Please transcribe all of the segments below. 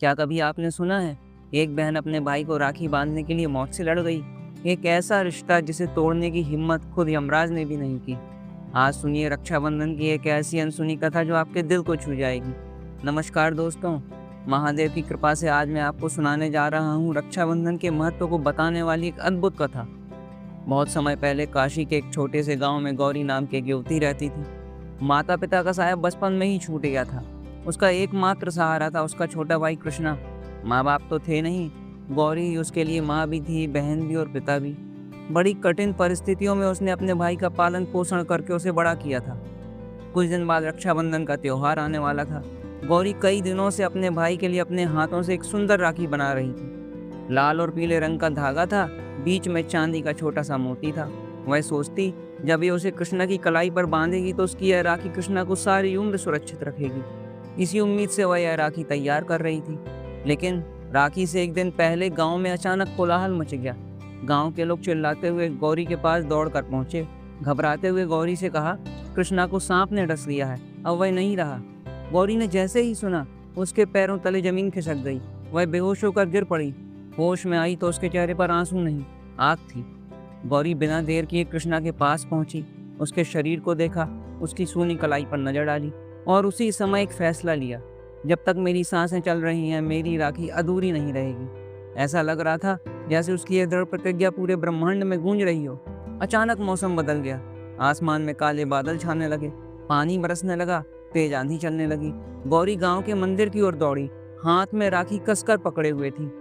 क्या कभी आपने सुना है, एक बहन अपने भाई को राखी बांधने के लिए मौत से लड़ गई। एक ऐसा रिश्ता जिसे तोड़ने की हिम्मत खुद यमराज ने भी नहीं की। आज सुनिए रक्षाबंधन की एक ऐसी अनसुनी कथा जो आपके दिल को छू जाएगी। नमस्कार दोस्तों, महादेव की कृपा से आज मैं आपको सुनाने जा रहा हूँ रक्षाबंधन के महत्व को बताने वाली एक अद्भुत कथा। बहुत समय पहले काशी के एक छोटे से गांव में गौरी नाम की एक युवती रहती थी। माता पिता का साया बचपन में ही छूट गया था। उसका एकमात्र सहारा था उसका छोटा भाई कृष्णा। माँ बाप तो थे नहीं, गौरी ही उसके लिए माँ भी थी, बहन भी और पिता भी। बड़ी कठिन परिस्थितियों में उसने अपने भाई का पालन पोषण करके उसे बड़ा किया था। कुछ दिन बाद रक्षाबंधन का त्योहार आने वाला था। गौरी कई दिनों से अपने भाई के लिए अपने हाथों से एक सुंदर राखी बना रही थी। लाल और पीले रंग का धागा था, बीच में चांदी का छोटा सा मोती था। वह सोचती, जब ये उसे कृष्णा की कलाई पर बांधेगी तो उसकी यह राखी कृष्णा को सारी उम्र सुरक्षित रखेगी। इसी उम्मीद से वह यह राखी तैयार कर रही थी। लेकिन राखी से एक दिन पहले गांव में अचानक कोलाहल मच गया। गांव के लोग चिल्लाते हुए गौरी के पास दौड़कर पहुंचे। घबराते हुए गौरी से कहा, कृष्णा को सांप ने डस लिया है, अब वह नहीं रहा। गौरी ने जैसे ही सुना, उसके पैरों तले जमीन खिसक गई। वह बेहोश होकर गिर पड़ी। होश में आई तो उसके चेहरे पर आंसू नहीं, आग थी। गौरी बिना देर किए कृष्णा के पास पहुंची, उसके शरीर को देखा, उसकी सूनी कलाई पर नजर डाली और उसी समय एक फैसला लिया। जब तक मेरी सांसें चल रही हैं, मेरी राखी अधूरी नहीं रहेगी। ऐसा लग रहा था जैसे उसकी यह दृढ़ प्रतिज्ञा पूरे ब्रह्मांड में गूंज रही हो। अचानक मौसम बदल गया। आसमान में काले बादल छाने लगे, पानी बरसने लगा, तेज आंधी चलने लगी। गौरी गांव के मंदिर की ओर दौड़ी, हाथ में राखी कसकर पकड़े हुए थी।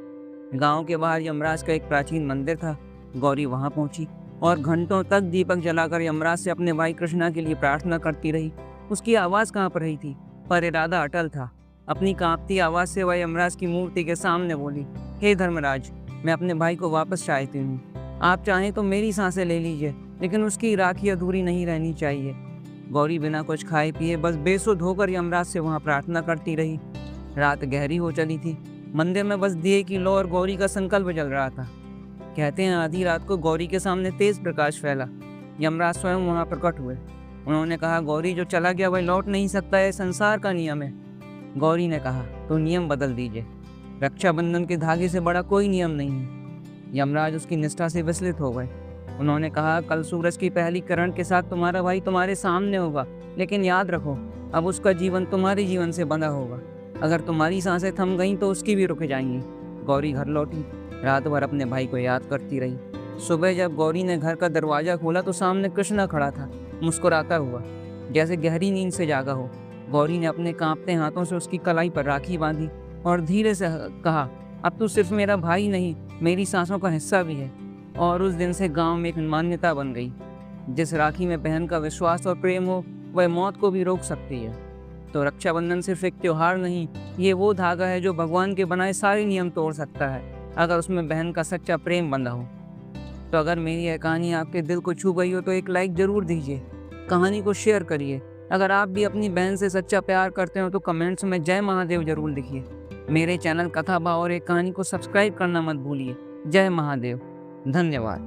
गांव के बाहर यमराज का एक प्राचीन मंदिर था। गौरी वहां पहुंची और घंटों तक दीपक जलाकर यमराज से अपने भाई कृष्णा के लिए प्रार्थना करती रही। उसकी आवाज कांप रही थी, पर इरादा अटल था। अपनी कांपती आवाज से वह यमराज की मूर्ति के सामने बोली, हे धर्मराज, मैं अपने भाई को वापस चाहती हूँ। आप चाहें तो मेरी सांसें ले लीजिए, लेकिन उसकी राखी अधूरी नहीं रहनी चाहिए। गौरी बिना कुछ खाए पिए बस बेसुध होकर यमराज से वहां प्रार्थना करती रही। रात गहरी हो चली थी। मंदिर में बस दिए की लौ और गौरी का संकल्प जल रहा था। कहते हैं आधी रात को गौरी के सामने तेज प्रकाश फैला। यमराज स्वयं वहां प्रकट हुए। उन्होंने कहा, गौरी, जो चला गया वह लौट नहीं सकता, है संसार का नियम है। गौरी ने कहा, तो नियम बदल दीजिए। रक्षाबंधन के धागे से बड़ा कोई नियम नहीं है। यमराज उसकी निष्ठा से विचलित हो गए। उन्होंने कहा, कल सूरज की पहली किरण के साथ तुम्हारा भाई तुम्हारे सामने होगा, लेकिन याद रखो, अब उसका जीवन तुम्हारे जीवन से बंधा होगा। अगर तुम्हारी सांसें थम गईं तो उसकी भी रुक जाएंगी। गौरी घर लौटी, रात भर अपने भाई को याद करती रही। सुबह जब गौरी ने घर का दरवाजा खोला तो सामने कृष्णा खड़ा था, मुस्कुराता हुआ, जैसे गहरी नींद से जागा हो। गौरी ने अपने कांपते हाथों से उसकी कलाई पर राखी बांधी और धीरे से कहा, अब तू सिर्फ मेरा भाई नहीं, मेरी सांसों का हिस्सा भी है। और उस दिन से गांव में एक मान्यता बन गई, जिस राखी में बहन का विश्वास और प्रेम हो, वह मौत को भी रोक सकती है। तो रक्षाबंधन सिर्फ एक त्योहार नहीं, ये वो धागा है जो भगवान के बनाए सारे नियम तोड़ सकता है, अगर उसमें बहन का सच्चा प्रेम बंधा हो। तो अगर मेरी यह कहानी आपके दिल को छू गई हो तो एक लाइक जरूर दीजिए, कहानी को शेयर करिए। अगर आप भी अपनी बहन से सच्चा प्यार करते हो तो कमेंट्स में जय महादेव जरूर लिखिए। मेरे चैनल कथा भाव और एक कहानी को सब्सक्राइब करना मत भूलिए। जय महादेव। धन्यवाद।